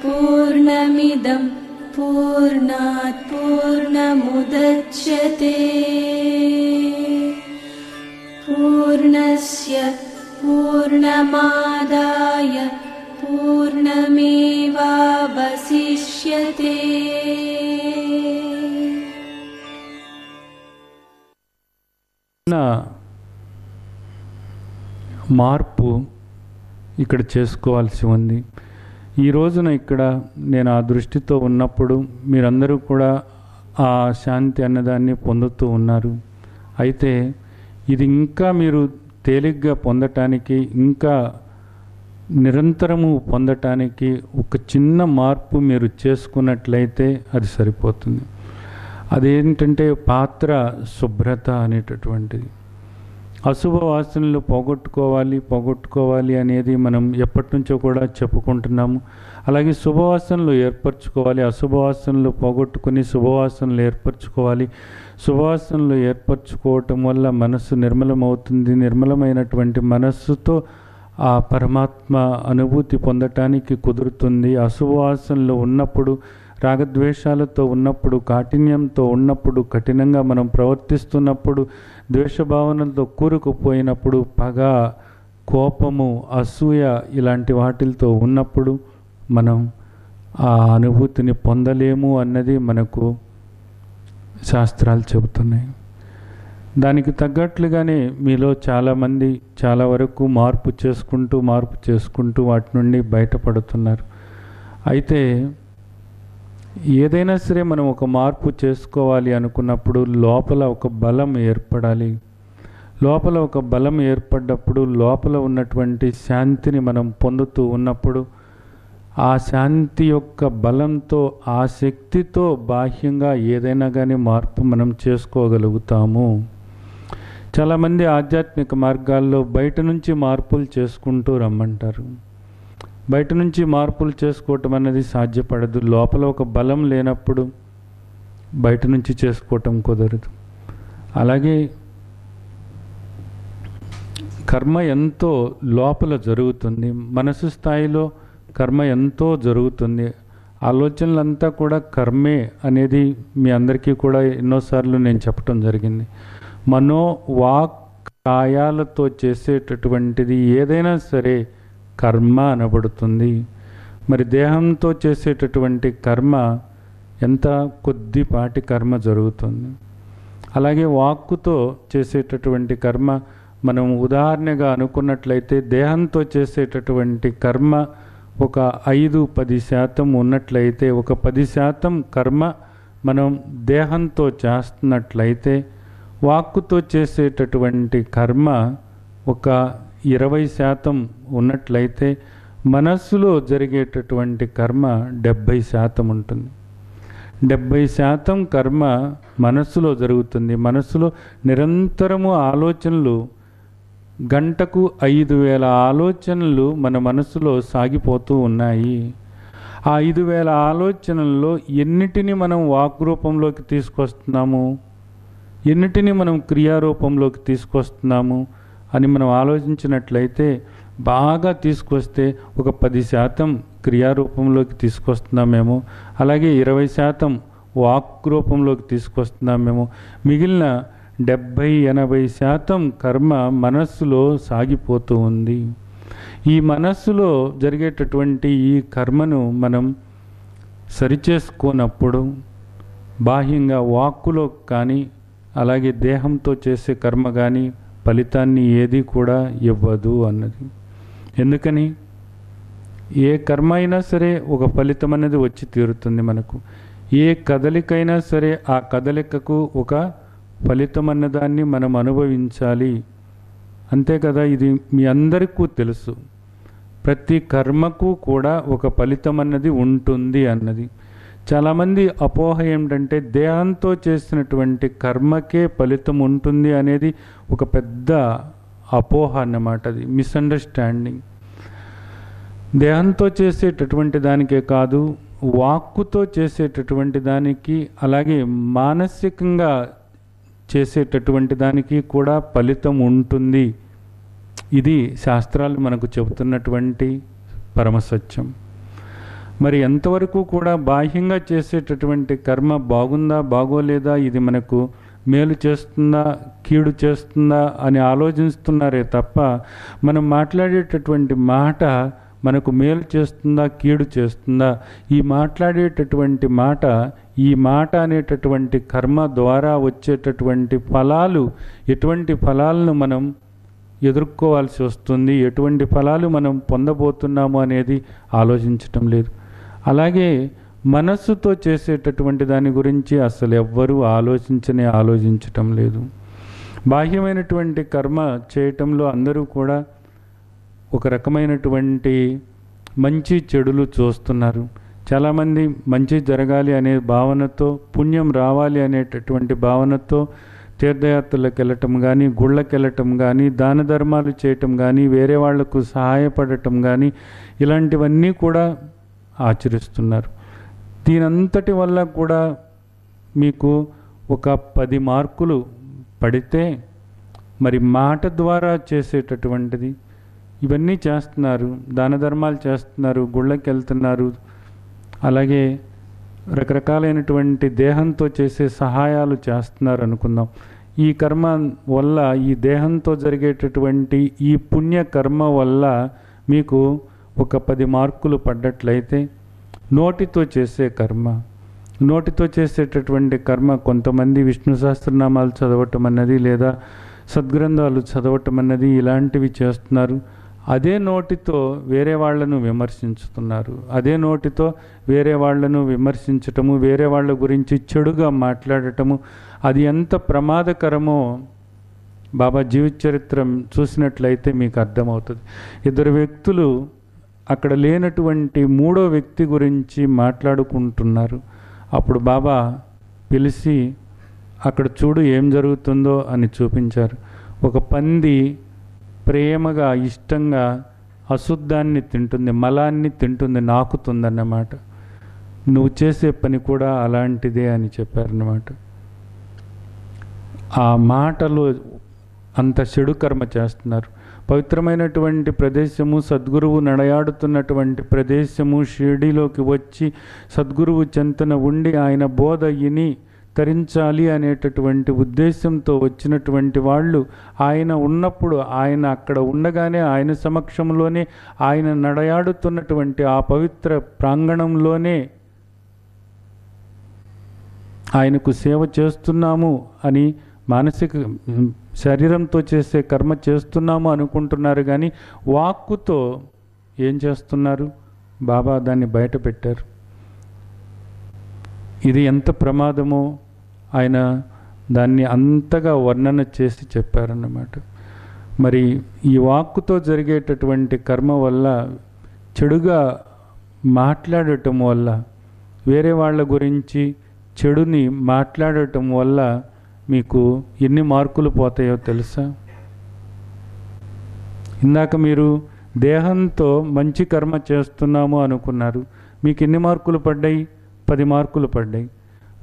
पूर्णमिदं पूर्णात् पूर्णमुदच्यते पूर्णस्य पूर्णमादाय पूर्णमेवावशिष्यते। మార్పు ఇక్కడ చేసుకోవాల్సి ఉంది. ఈ రోజున ఇక్కడ నేను ఆ దృష్టితో ఉన్నప్పుడు మీరందరూ కూడా ఆ శాంతి అన్నదాన్ని పొందుతూ ఉన్నారు. అయితే ఇది ఇంకా మీరు తేలిగ్గా పొందటానికి, ఇంకా నిరంతరము పొందటానికి ఒక చిన్న మార్పు మీరు చేసుకున్నట్లయితే అది సరిపోతుంది. అదేంటంటే పాత్ర శుభ్రత అనేటటువంటిది. అశుభ వాసనలు పోగొట్టుకోవాలి అనేది మనం ఎప్పటి నుంచో కూడా చెప్పుకుంటున్నాము. అలాగే శుభవాసనలు ఏర్పరచుకోవాలి, అశుభవాసనలు పోగొట్టుకుని శుభవాసనలు ఏర్పరచుకోవాలి. శుభవాసనలు ఏర్పరచుకోవటం వల్ల మనస్సు నిర్మలమవుతుంది. నిర్మలమైనటువంటి మనస్సుతో ఆ పరమాత్మ అనుభూతి పొందటానికి కుదురుతుంది. అశుభవాసనలు ఉన్నప్పుడు, రాగద్వేషాలతో ఉన్నప్పుడు, కాఠిన్యంతో ఉన్నప్పుడు, కఠినంగా మనం ప్రవర్తిస్తున్నప్పుడు, ద్వేషభావనలతో కూరుకుపోయినప్పుడు, పగ, కోపము, అసూయ ఇలాంటి వాటిలతో ఉన్నప్పుడు మనం ఆ అనుభూతిని పొందలేము అన్నది మనకు శాస్త్రాలు చెబుతున్నాయి. దానికి తగ్గట్లుగానే మీలో చాలామంది చాలా వరకు మార్పు చేసుకుంటూ వాటి నుండి బయటపడుతున్నారు. అయితే ఏదైనా సరే మనం ఒక మార్పు చేసుకోవాలి అనుకున్నప్పుడు లోపల ఒక బలం ఏర్పడాలి. లోపల ఒక బలం ఏర్పడ్డప్పుడు, లోపల ఉన్నటువంటి శాంతిని మనం పొందుతూ ఉన్నప్పుడు, ఆ శాంతి యొక్క బలంతో, ఆ శక్తితో బాహ్యంగా ఏదైనా కానీ మార్పు మనం చేసుకోగలుగుతాము. చాలామంది ఆధ్యాత్మిక మార్గాల్లో బయట నుంచి మార్పులు చేసుకుంటూ రమ్మంటారు. బయట నుంచి మార్పులు చేసుకోవటం అనేది సాధ్యపడదు. లోపల ఒక బలం లేనప్పుడు బయట నుంచి చేసుకోవటం కుదరదు. అలాగే కర్మ ఎంతో లోపల జరుగుతుంది. మనసు స్థాయిలో కర్మ ఎంతో జరుగుతుంది. ఆలోచనలంతా కూడా కర్మే అనేది మీ అందరికీ కూడా ఎన్నోసార్లు నేను చెప్పటం జరిగింది. మనో వాక్ కాయాలతో చేసేటటువంటిది ఏదైనా సరే కర్మ అనబడుతుంది. మరి దేహంతో చేసేటటువంటి కర్మ ఎంత కొద్దిపాటి కర్మ జరుగుతుంది. అలాగే వాక్కుతో చేసేటటువంటి కర్మ మనం ఉదాహరణగా అనుకున్నట్లయితే దేహంతో చేసేటటువంటి కర్మ ఒక 5-10% ఉన్నట్లయితే, ఒక 10% కర్మ మనం దేహంతో చేస్తున్నట్లయితే, వాక్కుతో చేసేటటువంటి కర్మ ఒక 20% ఉన్నట్లయితే, మనస్సులో జరిగేటటువంటి కర్మ 70% ఉంటుంది. 70% కర్మ మనస్సులో జరుగుతుంది. మనస్సులో నిరంతరము ఆలోచనలు, గంటకు 5,000 ఆలోచనలు మన మనస్సులో సాగిపోతూ ఉన్నాయి. ఆ 5,000 ఆలోచనల్లో ఎన్నిటిని మనం వాక్ రూపంలోకి తీసుకొస్తున్నాము, ఎన్నిటిని మనం క్రియారూపంలోకి తీసుకొస్తున్నాము అని మనం ఆలోచించినట్లయితే, బాగా తీసుకొస్తే ఒక 10% క్రియారూపంలోకి తీసుకొస్తున్నామేమో, అలాగే 20% వాక్ రూపంలోకి తీసుకొస్తున్నామేమో, మిగిలిన 70-80% కర్మ మనస్సులో సాగిపోతూ ఉంది. ఈ మనస్సులో జరిగేటటువంటి ఈ కర్మను మనం సరిచేసుకోనప్పుడు బాహ్యంగా వాక్కులో కానీ, అలాగే దేహంతో చేసే కర్మ కానీ ఫలితాన్ని ఏది కూడా ఇవ్వదు అన్నది. ఎందుకని? ఏ కర్మ అయినా సరే ఒక ఫలితం అనేది వచ్చి తీరుతుంది మనకు. ఏ కదలికైనా సరే ఆ కదలికకు ఒక ఫలితం అన్నదాన్ని మనం అనుభవించాలి. అంతే కదా, ఇది మీ అందరికీ తెలుసు. ప్రతి కర్మకు కూడా ఒక ఫలితం అన్నది ఉంటుంది అన్నది. చాలామంది అపోహ ఏమిటంటే దేహంతో చేసినటువంటి కర్మకే ఫలితం ఉంటుంది అనేది ఒక పెద్ద అపోహ అన్నమాట. అది మిస్అండర్స్టాండింగ్. దేహంతో చేసేటటువంటి దానికే కాదు, వాక్కుతో చేసేటటువంటి దానికి, అలాగే మానసికంగా చేసేటటువంటి దానికి కూడా ఫలితం ఉంటుంది. ఇది శాస్త్రాలు మనకు చెబుతున్నటువంటి పరమసత్యం. మరి ఎంతవరకు కూడా బాహ్యంగా చేసేటటువంటి కర్మ బాగుందా బాగోలేదా, ఇది మనకు మేలు చేస్తుందా కీడు చేస్తుందా అని ఆలోచిస్తున్నారే తప్ప మనం మాట్లాడేటటువంటి మాట మనకు మేలు చేస్తుందా కీడు చేస్తుందా, ఈ మాట్లాడేటటువంటి మాట, ఈ మాట అనేటటువంటి కర్మ ద్వారా వచ్చేటటువంటి ఫలాలు, ఎటువంటి ఫలాలను మనం ఎదుర్కోవాల్సి వస్తుంది, ఎటువంటి ఫలాలు మనం పొందబోతున్నాము అనేది ఆలోచించటం లేదు. అలాగే మనస్సుతో చేసేటటువంటి దాని గురించి అసలు ఎవ్వరూ ఆలోచించటం లేదు. బాహ్యమైనటువంటి కర్మ చేయటంలో అందరూ కూడా ఒక రకమైనటువంటి మంచి చెడులు చూస్తున్నారు. చాలామంది మంచి జరగాలి అనే భావనతో, పుణ్యం రావాలి అనేటటువంటి భావనతో తీర్థయాత్రలకు వెళ్ళటం కానీ, గుళ్ళకి వెళ్ళటం కానీ, దాన ధర్మాలు చేయటం కానీ, వేరే వాళ్లకు సహాయపడటం కానీ, ఇలాంటివన్నీ కూడా ఆచరిస్తున్నారు. దీనంతటి వల్ల కూడా మీకు ఒక 10 మార్కులు పడితే, మరి మాట ద్వారా చేసేటటువంటిది ఇవన్నీ చేస్తున్నారు, దాన ధర్మాలు చేస్తున్నారు, గుళ్ళకి వెళ్తున్నారు, అలాగే రకరకాలైనటువంటి దేహంతో చేసే సహాయాలు చేస్తున్నారు అనుకుందాం. ఈ కర్మ వల్ల, ఈ దేహంతో జరిగేటటువంటి ఈ పుణ్య కర్మ వల్ల మీకు ఒక 10 మార్కులు పడ్డట్లయితే, నోటితో చేసే కర్మ, నోటితో చేసేటటువంటి కర్మ, కొంతమంది విష్ణు సహస్రనామాలు చదవటం అన్నది లేదా సద్గ్రంథాలు చదవటం అన్నది ఇలాంటివి చేస్తున్నారు. అదే నోటితో వేరే వాళ్లను విమర్శించుతున్నారు. అదే నోటితో వేరే వాళ్లను విమర్శించటము, వేరే వాళ్ళ గురించి చెడుగా మాట్లాడటము, అది ఎంత ప్రమాదకరమో బాబా జీవిత చరిత్ర చూసినట్లయితే మీకు అర్థమవుతుంది. 2 వ్యక్తులు అక్కడ లేనటువంటి 3వ వ్యక్తి గురించి మాట్లాడుకుంటున్నారు. అప్పుడు బాబా పిలిచి, అక్కడ చూడు ఏం జరుగుతుందో అని చూపించారు. ఒక పంది ప్రేమగా, ఇష్టంగా అశుద్ధాన్ని తింటుంది, మలాన్ని తింటుంది, నాకుతుందన్నమాట. నువ్వు చేసే పని కూడా అలాంటిదే అని చెప్పారన్నమాట. ఆ మాటలో అంత చెడు కర్మ చేస్తున్నారు. పవిత్రమైనటువంటి ప్రదేశము, సద్గురువు నడయాడుతున్నటువంటి ప్రదేశము, షిరిడీలోకి వచ్చి సద్గురువు చెంతన ఉండి ఆయన బోధ విని తరించాలి అనేటటువంటి ఉద్దేశంతో వచ్చినటువంటి వాళ్ళు, ఆయన ఉన్నప్పుడు, ఆయన అక్కడ ఉండగానే, ఆయన సమక్షంలోనే, ఆయన నడయాడుతున్నటువంటి ఆ పవిత్ర ప్రాంగణంలోనే ఆయనకు సేవ చేస్తున్నాము అని, మానసిక శరీరంతో చేసే కర్మ చేస్తున్నాము అనుకుంటున్నారు. కానీ వాక్కుతో ఏం చేస్తున్నారు? బాబా దాన్ని బయట పెట్టారు. ఇది ఎంత ప్రమాదమో ఆయన దాన్ని అంతగా వర్ణన చేసి చెప్పారన్నమాట. మరి ఈ వాక్కుతో జరిగేటటువంటి కర్మ వల్ల, చెడుగా మాట్లాడటం వల్ల, వేరే వాళ్ళ గురించి చెడుని మాట్లాడటం వల్ల మీకు ఎన్ని మార్కులు పోతాయో తెలుసా? ఇందాక మీరు దేహంతో మంచి కర్మ చేస్తున్నాము అనుకున్నారు, మీకు ఎన్ని మార్కులు పడ్డాయి? 10 మార్కులు పడ్డాయి.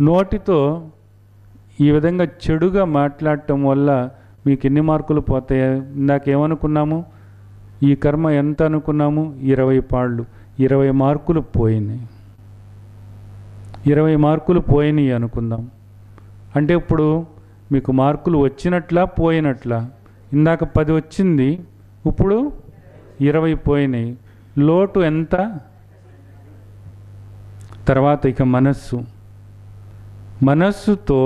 నోటితో ఈ విధంగా చెడుగా మాట్లాడటం వల్ల మీకు ఎన్ని మార్కులు పోతాయి? ఇందాక ఏమనుకున్నాము? ఈ కర్మ ఎంత అనుకున్నాము? 20 పాళ్ళు. 20 మార్కులు పోయినాయి. 20 మార్కులు పోయినాయి అనుకుందాం. అంటే ఇప్పుడు మీకు మార్కులు వచ్చినట్లా పోయినట్లా? ఇందాక 10 వచ్చింది, ఇప్పుడు 20 పోయినాయి. లోటు ఎంత? తర్వాత ఇక మనస్సు. మనస్సుతో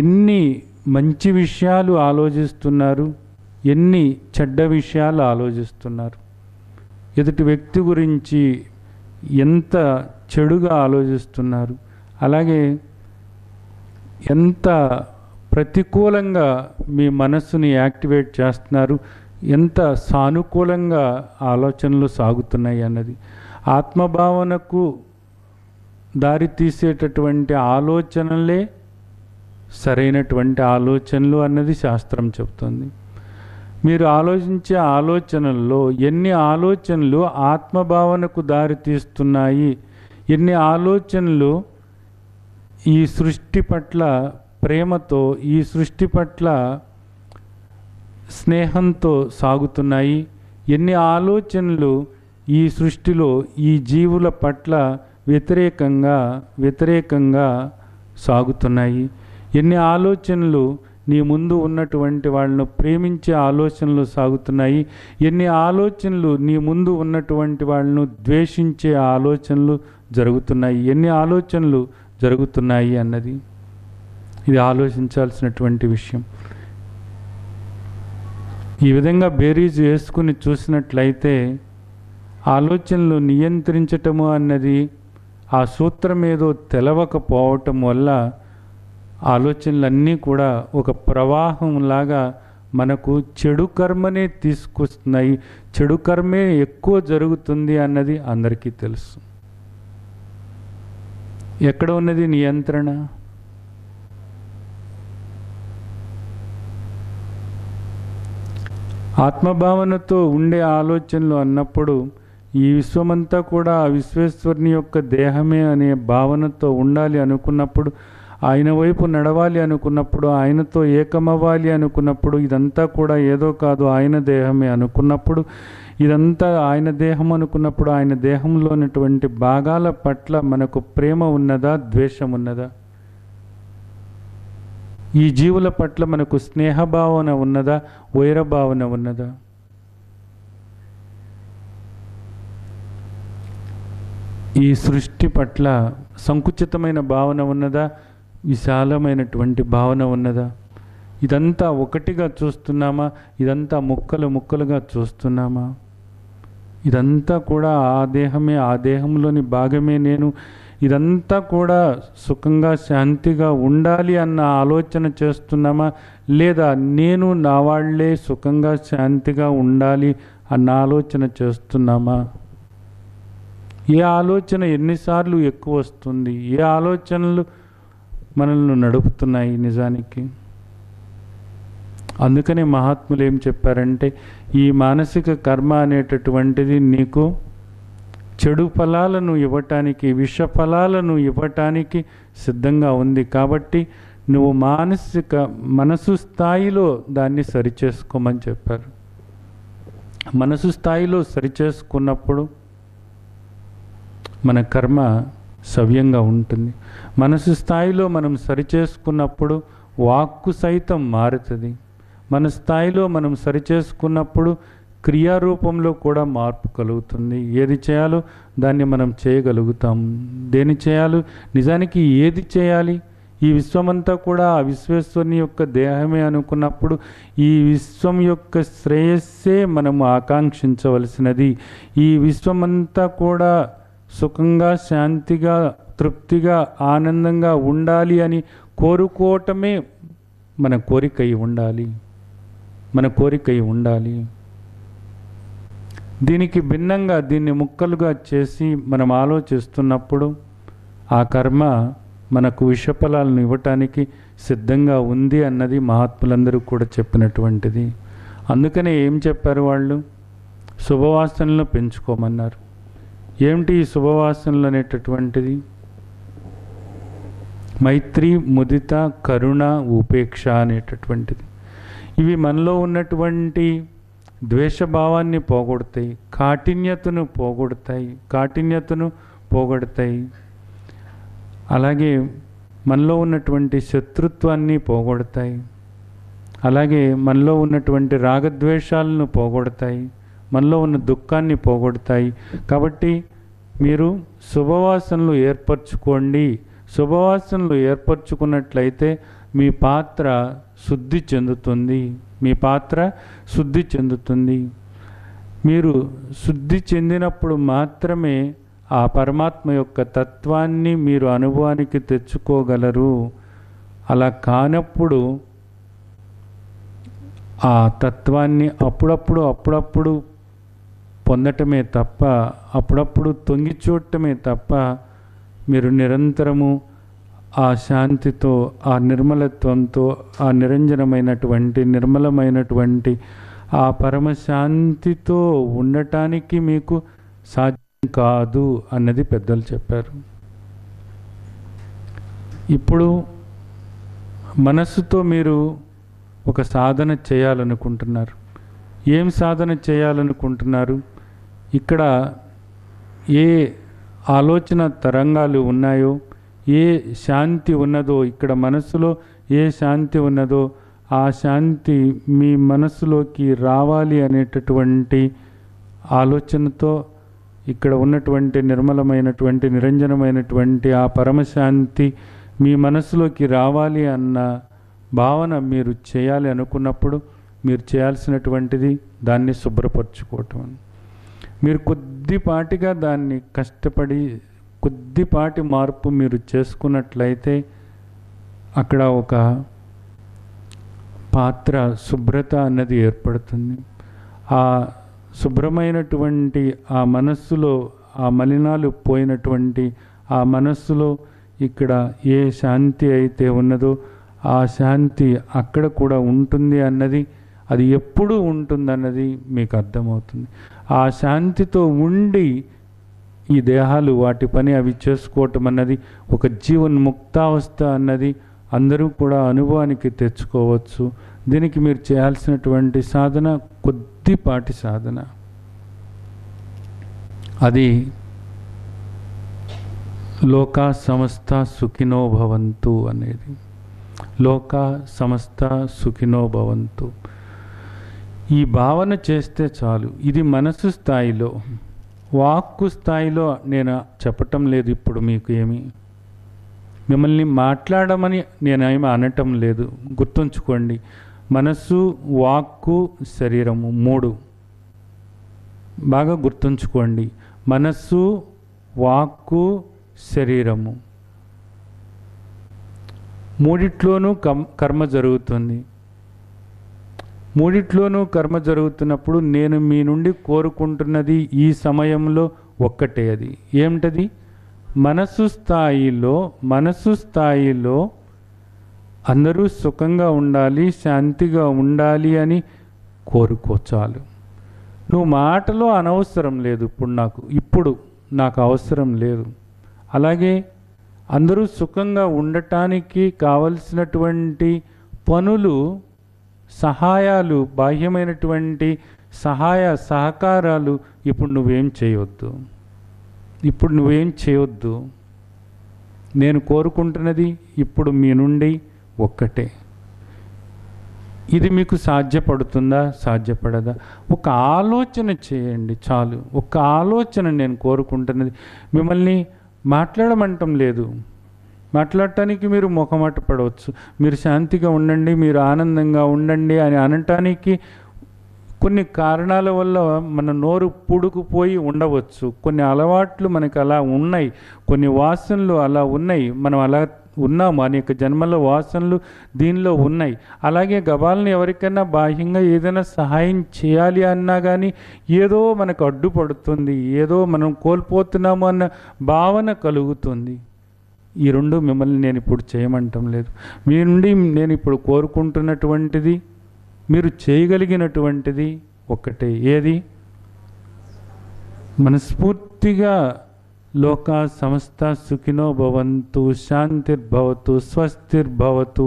ఎన్ని మంచి విషయాలు ఆలోచిస్తున్నారు, ఎన్ని చెడ్డ విషయాలు ఆలోచిస్తున్నారు. ఎదుటి వ్యక్తి గురించి ఎంత చెడుగా ఆలోచిస్తున్నారు, అలాగే ఎంత ప్రతికూలంగా మీ మనస్సుని యాక్టివేట్ చేస్తున్నారు, ఎంత సానుకూలంగా ఆలోచనలు సాగుతున్నాయి అన్నది. ఆత్మభావనకు దారి తీసేటటువంటి ఆలోచనలే సరైనటువంటి ఆలోచనలు అన్నది శాస్త్రం చెప్తుంది. మీరు ఆలోచించే ఆలోచనల్లో ఎన్ని ఆలోచనలు ఆత్మభావనకు దారి తీస్తున్నాయి, ఎన్ని ఆలోచనలు ఈ సృష్టి పట్ల ప్రేమతో, ఈ సృష్టి పట్ల స్నేహంతో సాగుతున్నాయి, ఎన్ని ఆలోచనలు ఈ సృష్టిలో ఈ జీవుల పట్ల వ్యతిరేకంగా సాగుతున్నాయి. ఎన్ని ఆలోచనలు నీ ముందు ఉన్నటువంటి వాళ్ళను ప్రేమించే ఆలోచనలు సాగుతున్నాయి, ఎన్ని ఆలోచనలు నీ ముందు ఉన్నటువంటి వాళ్ళను ద్వేషించే ఆలోచనలు జరుగుతున్నాయి, ఎన్ని ఆలోచనలు జరుగుతున్నాయి అన్నది ఇది ఆలోచించాల్సినటువంటి విషయం. ఈ విధంగా బేరీజు వేసుకుని చూసినట్లయితే ఆలోచనలు నియంత్రించటము అన్నది ఆ సూత్రం ఏదో తెలవకపోవటం వల్ల ఆలోచనలన్నీ కూడా ఒక ప్రవాహంలాగా మనకు చెడు కర్మనే తీసుకొస్తున్నాయి. చెడు కర్మే ఎక్కువ జరుగుతుంది అన్నది అందరికీ తెలుసు. ఎక్కడ ఉన్నది నియంత్రణ? ఆత్మభావనతో ఉండే ఆలోచనలు అన్నప్పుడు ఈ విశ్వమంతా కూడా ఆ విశ్వేశ్వరుని యొక్క దేహమే అనే భావనతో ఉండాలి అనుకున్నప్పుడు, ఆయన వైపు నడవాలి అనుకున్నప్పుడు, ఆయనతో ఏకమవ్వాలి అనుకున్నప్పుడు, ఇదంతా కూడా ఏదో కాదు ఆయన దేహమే అనుకున్నప్పుడు, ఇదంతా ఆయన దేహం అనుకున్నప్పుడు ఆయన దేహంలో ఉన్నటువంటి భాగాల పట్ల మనకు ప్రేమ ఉన్నదా, ద్వేషం ఉన్నదా? ఈ జీవుల పట్ల మనకు స్నేహభావన ఉన్నదా, వైరభావన ఉన్నదా? ఈ సృష్టి పట్ల సంకుచితమైన భావన ఉన్నదా, విశాలమైనటువంటి భావన ఉన్నదా? ఇదంతా ఒకటిగా చూస్తున్నామా, ఇదంతా ముక్కలుగా చూస్తున్నామా? ఇదంతా కూడా ఆ దేహమే, ఆ దేహంలోని భాగమే నేను, ఇదంతా కూడా సుఖంగా శాంతిగా ఉండాలి అన్న ఆలోచన చేస్తున్నామా, లేదా నేను నా వాళ్ళే సుఖంగా శాంతిగా ఉండాలి అన్న ఆలోచన చేస్తున్నామా? ఏ ఆలోచన ఎన్నిసార్లు ఎక్కువ వస్తుంది? ఏ ఆలోచనలు మనల్ని నడుపుతున్నాయి నిజానికి? అందుకనే మహాత్ములు ఏం చెప్పారంటే, ఈ మానసిక కర్మ అనేటటువంటిది నీకు చెడు ఫలాలను ఇవ్వటానికి, విష ఫలాలను ఇవ్వటానికి సిద్ధంగా ఉంది. కాబట్టి నువ్వు మనసు స్థాయిలో దాన్ని సరిచేసుకోమని చెప్పారు. మనసు స్థాయిలో సరిచేసుకున్నప్పుడు మన కర్మ సవ్యంగా ఉంటుంది. మనసు స్థాయిలో మనం సరిచేసుకున్నప్పుడు వాక్కు సైతం మారుతుంది. మన స్థాయిలో మనం సరిచేసుకున్నప్పుడు క్రియారూపంలో కూడా మార్పు కలుగుతుంది. ఏది చేయాలో దాన్ని మనం చేయగలుగుతాం. దేని చేయాలో, నిజానికి ఏది చేయాలి? ఈ విశ్వమంతా కూడా ఆ విశ్వేశ్వరుని యొక్క దేహమే అనుకున్నప్పుడు ఈ విశ్వం యొక్క శ్రేయస్సే మనము ఆకాంక్షించవలసినది. ఈ విశ్వమంతా కూడా సుఖంగా, శాంతిగా, తృప్తిగా, ఆనందంగా ఉండాలి అని కోరుకోవటమే మన కోరికై ఉండాలి. దీనికి భిన్నంగా దీన్ని ముక్కలుగా చేసి మనం ఆలోచిస్తున్నప్పుడు ఆ కర్మ మనకు విషఫలాలను ఇవ్వటానికి సిద్ధంగా ఉంది అన్నది మహాత్ములందరూ కూడా చెప్పినటువంటిది. అందుకనే ఏం చెప్పారు వాళ్ళు? శుభవాసనలను పెంచుకోమన్నారు. ఏమిటి ఈ శుభవాసనలు అనేటటువంటిది? మైత్రి, ముదిత, కరుణ, ఉపేక్ష అనేటటువంటిది. ఇవి మనలో ఉన్నటువంటి ద్వేషభావాన్ని పోగొడతాయి, కాఠిన్యతను పోగొడతాయి. అలాగే మనలో ఉన్నటువంటి శత్రుత్వాన్ని పోగొడతాయి. అలాగే మనలో ఉన్నటువంటి రాగద్వేషాలను పోగొడతాయి. మనలో ఉన్న దుఃఖాన్ని పోగొడతాయి. కాబట్టి మీరు శుభవాసనలు ఏర్పరచుకోండి. శుభవాసనలు ఏర్పరచుకున్నట్లయితే మీ పాత్ర శుద్ధి చెందుతుంది. మీరు శుద్ధి చెందినప్పుడు మాత్రమే ఆ పరమాత్మ యొక్క తత్వాన్ని మీరు అనుభవానికి తెచ్చుకోగలరు. అలా కానప్పుడు ఆ తత్వాన్ని అప్పుడప్పుడు పొందటమే తప్ప, అప్పుడప్పుడు తొంగి చూడటమే తప్ప మీరు నిరంతరము ఆ శాంతితో, ఆ నిర్మలత్వంతో, ఆ నిర్మలమైనటువంటి ఆ పరమశాంతితో ఉండటానికి మీకు సాధ్యం కాదు అన్నది పెద్దలు చెప్పారు. ఇప్పుడు మనస్సుతో మీరు ఒక సాధన చేయాలనుకుంటున్నారు. ఏం సాధన చేయాలనుకుంటున్నారు? ఇక్కడ ఏ ఆలోచన తరంగాలు ఉన్నాయో, ఏ శాంతి ఉన్నదో, ఇక్కడ మనసులో ఏ శాంతి ఉన్నదో ఆ శాంతి మీ మనసులోకి రావాలి అనేటటువంటి ఆలోచనతో ఇక్కడ ఉన్నటువంటి నిర్మలమైనటువంటి నిరంజనమైనటువంటి ఆ పరమశాంతి మీ మనసులోకి రావాలి అన్న భావన మీరు చేయాలి అనుకున్నప్పుడు మీరు చేయాల్సినటువంటిది దాన్ని శుభ్రపరచుకోవటం. మీరు కొద్దిపాటిగా దాన్ని కష్టపడి కొద్దిపాటి మార్పు మీరు చేసుకున్నట్లయితే అక్కడ ఒక పాత్ర శుభ్రత అన్నది ఏర్పడుతుంది. ఆ శుభ్రమైనటువంటి ఆ మనస్సులో ఆ మలినాలు పోయినటువంటి ఆ మనస్సులో ఇక్కడ ఏ శాంతి అయితే ఉన్నదో ఆ శాంతి అక్కడ కూడా ఉంటుంది అన్నది, అది ఎప్పుడూ ఉంటుందన్నది మీకు అర్థమవుతుంది. ఆ శాంతితో ఉండి ఈ దేహాలు వాటి పని అవి చేసుకోవటం అన్నది ఒక జీవన్ముక్తావస్థ అన్నది అందరూ కూడా అనుభవానికి తెచ్చుకోవచ్చు. దీనికి మీరు చేయాల్సినటువంటి సాధన కొద్దిపాటి సాధన. అది లోకా సమస్త సుఖినో భవంతు అనేది. లోకా సమస్త సుఖినో భవంతు ఈ భావన చేస్తే చాలు. ఇది మనసు స్థాయిలో. వాక్కు స్థాయిలో నేను చెప్పటం లేదు. ఇప్పుడు మీకు ఏమి మిమ్మల్ని మాట్లాడమని నేనేమి అనటం లేదు. గుర్తుంచుకోండి, మనసు, వాక్కు, శరీరము 3 బాగా గుర్తుంచుకోండి. మనస్సు, వాక్కు, శరీరము మూడిట్లోనూ కర్మ జరుగుతుంది. మూడిట్లోనూ కర్మ జరుగుతున్నప్పుడు నేను మీ నుండి కోరుకుంటున్నది ఈ సమయంలో ఒక్కటే. అది ఏమిటది? మనసు స్థాయిలో అందరూ సుఖంగా ఉండాలి, శాంతిగా ఉండాలి అని కోరుకో చాలు. నువ్వు మాటలో అనవసరం లేదు. ఇప్పుడు నాకు అవసరం లేదు. అలాగే అందరూ సుఖంగా ఉండటానికి కావలసినటువంటి పనులు, సహాయాలు, బాహ్యమైనటువంటి సహకారాలు ఇప్పుడు నువ్వేం చేయొద్దు. నేను కోరుకుంటున్నది ఇప్పుడు మీ నుండి ఒక్కటే. ఇది మీకు సాధ్యపడుతుందా, సాధ్యపడదా? ఒక ఆలోచన చేయండి చాలు. ఒక ఆలోచన. నేను కోరుకుంటున్నది. మిమ్మల్ని మాట్లాడమంటం లేదు. మాట్లాడటానికి మీరు మొహమాట పడవచ్చు. మీరు శాంతిగా ఉండండి, మీరు ఆనందంగా ఉండండి అని అనటానికి కొన్ని కారణాల వల్ల మన నోరు పుడుకుపోయి ఉండవచ్చు. కొన్ని అలవాట్లు మనకు అలా ఉన్నాయి, కొన్ని వాసనలు అలా ఉన్నాయి. మనం అలా ఉన్నాము. అనేక జన్మల వాసనలు దీనిలో ఉన్నాయి. అలాగే గబాలను ఎవరికైనా బాహ్యంగా ఏదైనా సహాయం చేయాలి అన్నా కానీ ఏదో మనకు అడ్డుపడుతుంది, ఏదో మనం కోల్పోతున్నాము అన్న భావన కలుగుతుంది. ఈ 2 మిమ్మల్ని నేను ఇప్పుడు చేయమంటం లేదు. మీ నుండి నేను ఇప్పుడు కోరుకుంటున్నటువంటిది, మీరు చేయగలిగినటువంటిది ఒక్కటే. ఏది? మనస్ఫూర్తిగా లోకా సమస్త సుఖినో భవంతు, శాంతిర్భవతు, స్వస్తిర్భవతు.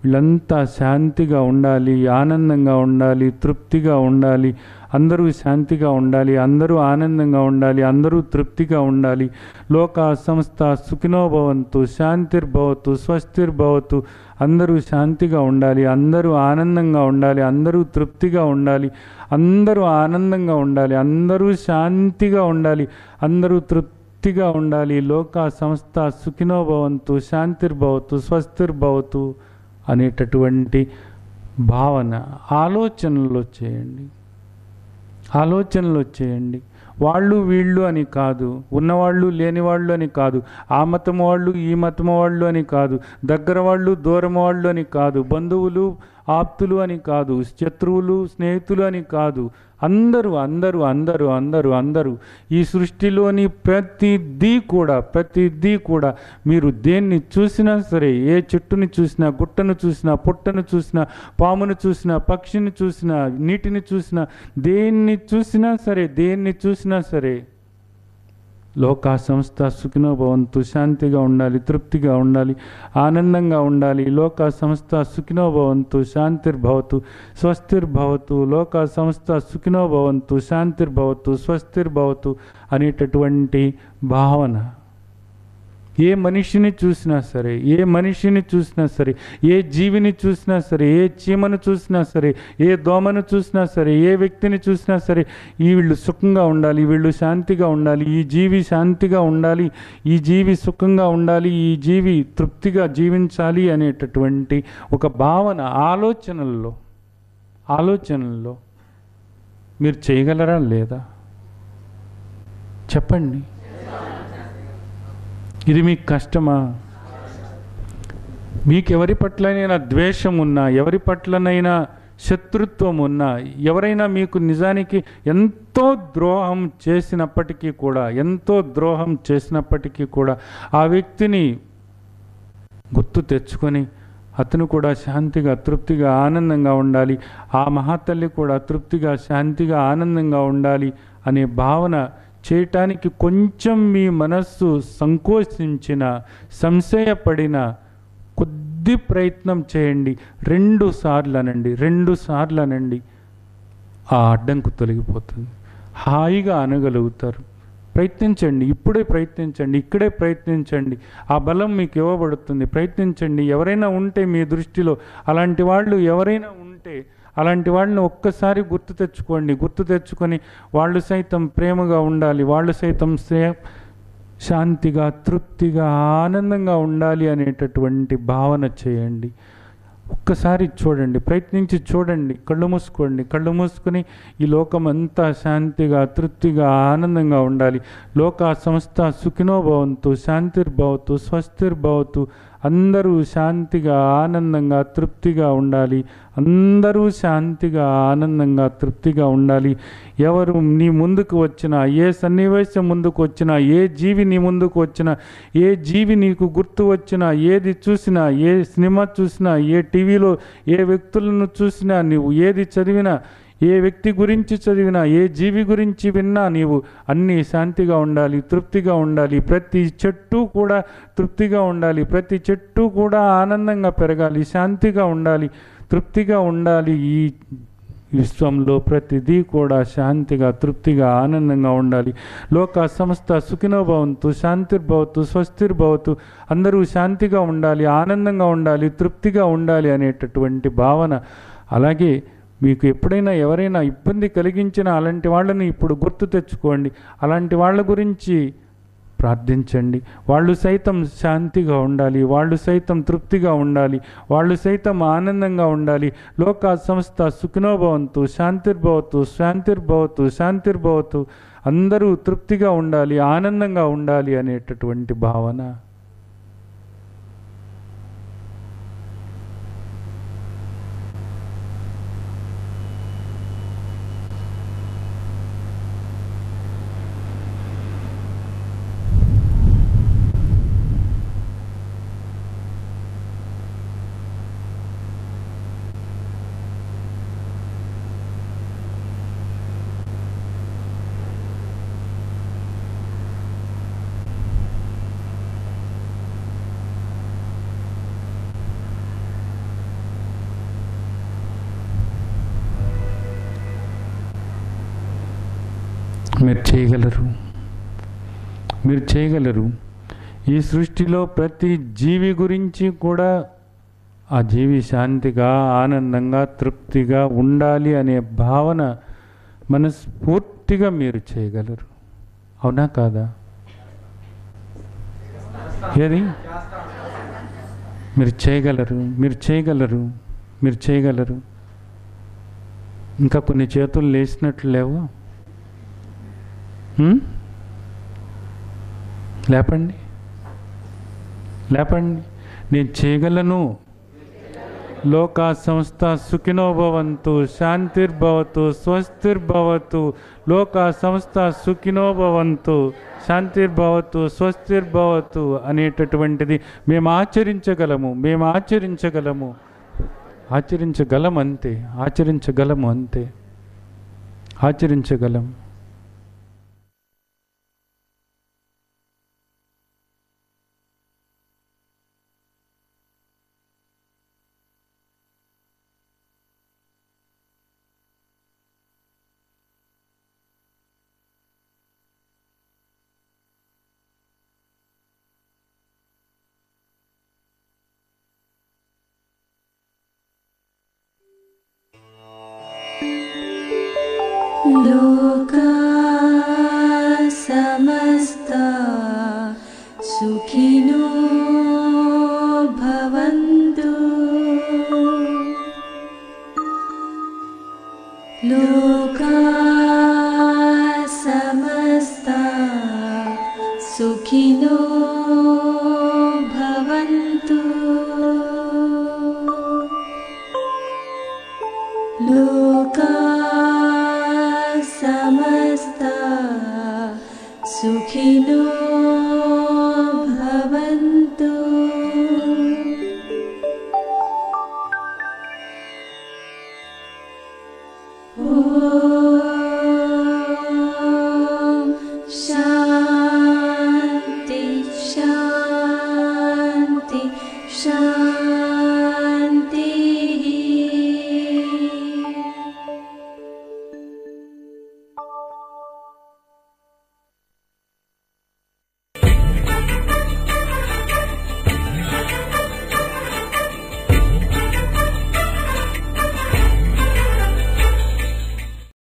వీళ్ళంతా శాంతిగా ఉండాలి, ఆనందంగా ఉండాలి, తృప్తిగా ఉండాలి. అందరూ శాంతిగా ఉండాలి, అందరూ ఆనందంగా ఉండాలి, అందరూ తృప్తిగా ఉండాలి. లోకా సమస్త సుఖినో భవంతు, శాంతిర్భవతు, స్వస్తిర్భవతు. అందరూ శాంతిగా ఉండాలి, అందరూ ఆనందంగా ఉండాలి, అందరూ తృప్తిగా ఉండాలి, అందరూ ఆనందంగా ఉండాలి, అందరూ శాంతిగా ఉండాలి, అందరూ తృప్తిగా ఉండాలి. లోకా సమస్త సుఖినో భవంతు, శాంతిర్భవతు, స్వస్తిర్భవతు అనేటటువంటి భావన ఆలోచనలో చేయండి. వాళ్ళు వీళ్ళు అని కాదు, ఉన్నవాళ్ళు లేనివాళ్ళు అని కాదు, ఆ మతం వాళ్ళు ఈ మతం వాళ్ళు అని కాదు, దగ్గర వాళ్ళు దూరం వాళ్ళు అని కాదు, బంధువులు ఆప్తులు అని కాదు, శత్రువులు స్నేహితులు అని కాదు. అందరూ అందరూ అందరూ అందరూ అందరూ ఈ సృష్టిలోని ప్రతిదీ కూడా మీరు దేన్ని చూసినా సరే, ఏ చెట్టుని చూసినా, గుట్టను చూసినా, పుట్టను చూసినా, పామును చూసినా, పక్షిని చూసినా, నీటిని చూసినా, దేన్ని చూసినా సరే లోకా సంస్థ సుఖినో భవంతు, శాంతిగా ఉండాలి, తృప్తిగా ఉండాలి, ఆనందంగా ఉండాలి. లోకా సంస్థ సుఖినో భవంతు, శాంతిర్భవతు, స్వస్తిర్భవతు. లోకా సంస్థ సుఖినో భవంతు, శాంతిర్భవతు, స్వస్తిర్భవతు అనేటటువంటి భావన ఏ మనిషిని చూసినా సరే, ఏ మనిషిని చూసినా సరే, ఏ జీవిని చూసినా సరే, ఏ చీమను చూసినా సరే, ఏ దోమను చూసినా సరే, ఏ వ్యక్తిని చూసినా సరే, వీళ్ళు సుఖంగా ఉండాలి, వీళ్ళు శాంతిగా ఉండాలి, ఈ జీవి శాంతిగా ఉండాలి, ఈ జీవి సుఖంగా ఉండాలి, ఈ జీవి తృప్తిగా జీవించాలి అనేటటువంటి ఒక భావన ఆలోచనల్లో మీరు చేయగలరా లేదా చెప్పండి. ఇది మీకు కష్టమా? మీకు ఎవరి పట్లనైనా ద్వేషం ఉన్నా, ఎవరి పట్లనైనా శత్రుత్వం ఉన్నా, ఎవరైనా మీకు నిజానికి ఎంతో ద్రోహం చేసినప్పటికీ కూడా ఆ వ్యక్తిని గుర్తు తెచ్చుకొని అతను కూడా శాంతిగా, తృప్తిగా, ఆనందంగా ఉండాలి, ఆ మహాతల్లి కూడా తృప్తిగా, శాంతిగా, ఆనందంగా ఉండాలి అనే భావన చేయటానికి కొంచెం మీ మనస్సు సంకోచించిన, సంశయపడిన కొద్ది ప్రయత్నం చేయండి. 2 సార్లు అనండి, ఆ అడ్డంకు తొలగిపోతుంది. హాయిగా అనగలుగుతారు. ప్రయత్నించండి, ఇప్పుడే ప్రయత్నించండి, ఇక్కడే ప్రయత్నించండి. ఆ బలం మీకు ఇవ్వబడుతుంది. ప్రయత్నించండి. ఎవరైనా ఉంటే మీ దృష్టిలో అలాంటి వాళ్ళు ఎవరైనా ఉంటే అలాంటి వాళ్ళని ఒక్కసారి గుర్తు తెచ్చుకొని వాళ్ళు సైతం ప్రేమగా ఉండాలి, వాళ్ళు సైతం శాంతిగా, తృప్తిగా, ఆనందంగా ఉండాలి అనేటటువంటి భావన చేయండి. ఒక్కసారి చూడండి, ప్రయత్నించి చూడండి. కళ్ళు మూసుకొని ఈ లోకం అంతా శాంతిగా, తృప్తిగా, ఆనందంగా ఉండాలి. లోకా సంస్థ సుఖినో భవంతు, శాంతిర్భవతు, స్వస్తిర్భవతు. అందరూ శాంతిగా, ఆనందంగా, తృప్తిగా ఉండాలి. అందరూ శాంతిగా, ఆనందంగా, తృప్తిగా ఉండాలి. ఎవరు నీ ముందుకు వచ్చినా, ఏ సన్నివేశం ముందుకు వచ్చినా, ఏ జీవి నీ ముందుకు వచ్చినా, ఏ జీవి నీకు గుర్తు వచ్చినా, ఏది చూసినా, ఏ సినిమా చూసినా, ఏ టీవీలో ఏ వ్యక్తులను చూసినా, నీవు ఏది చదివినా, ఏ వ్యక్తి గురించి చదివినా, ఏ జీవి గురించి విన్నా, నీవు అన్నీ శాంతిగా ఉండాలి, తృప్తిగా ఉండాలి. ప్రతి చెట్టు కూడా తృప్తిగా ఉండాలి, ప్రతి చెట్టు కూడా ఆనందంగా పెరగాలి, శాంతిగా ఉండాలి, తృప్తిగా ఉండాలి. ఈ విశ్వంలో ప్రతిదీ కూడా శాంతిగా, తృప్తిగా, ఆనందంగా ఉండాలి. లోక సంస్థ సుఖినో భవంతు, శాంతిర్భవతు, స్వస్తిర్భవతు. అందరూ శాంతిగా ఉండాలి, ఆనందంగా ఉండాలి, తృప్తిగా ఉండాలి అనేటటువంటి భావన. అలాగే మీకు ఎప్పుడైనా ఎవరైనా ఇబ్బంది కలిగించిన అలాంటి వాళ్ళని ఇప్పుడు గుర్తు తెచ్చుకోండి. అలాంటి వాళ్ళ గురించి ప్రార్థించండి. వాళ్ళు సైతం శాంతిగా ఉండాలి, వాళ్ళు సైతం తృప్తిగా ఉండాలి, వాళ్ళు సైతం ఆనందంగా ఉండాలి. లోకా సంస్థ సుఖినో భవంతు, శాంతిర్భవతు, శాంతిర్భవతు. అందరూ తృప్తిగా ఉండాలి, ఆనందంగా ఉండాలి అనేటటువంటి భావన. మీరు చేయగలరు. ఈ సృష్టిలో ప్రతి జీవి గురించి కూడా ఆ జీవి శాంతిగా, ఆనందంగా, తృప్తిగా ఉండాలి అనే భావన మనస్ఫూర్తిగా మీరు చేయగలరు. అవునా కాదా? ఏది మీరు చేయగలరు. ఇంకా కొన్ని చేతులు లేచినట్లు లేవు. లేపండి. నేను చేయగలను. లోకా సంస్థ సుఖినో భవంతు, శాంతిర్భవతు, స్వస్తిర్భవతు. లోకా సంస్థ సుఖినో భవంతు, శాంతిర్భవతు, స్వస్తిర్భవతు అనేటటువంటిది మేము ఆచరించగలం. लोका समस्ता सुखिनो भवन्तु। लोका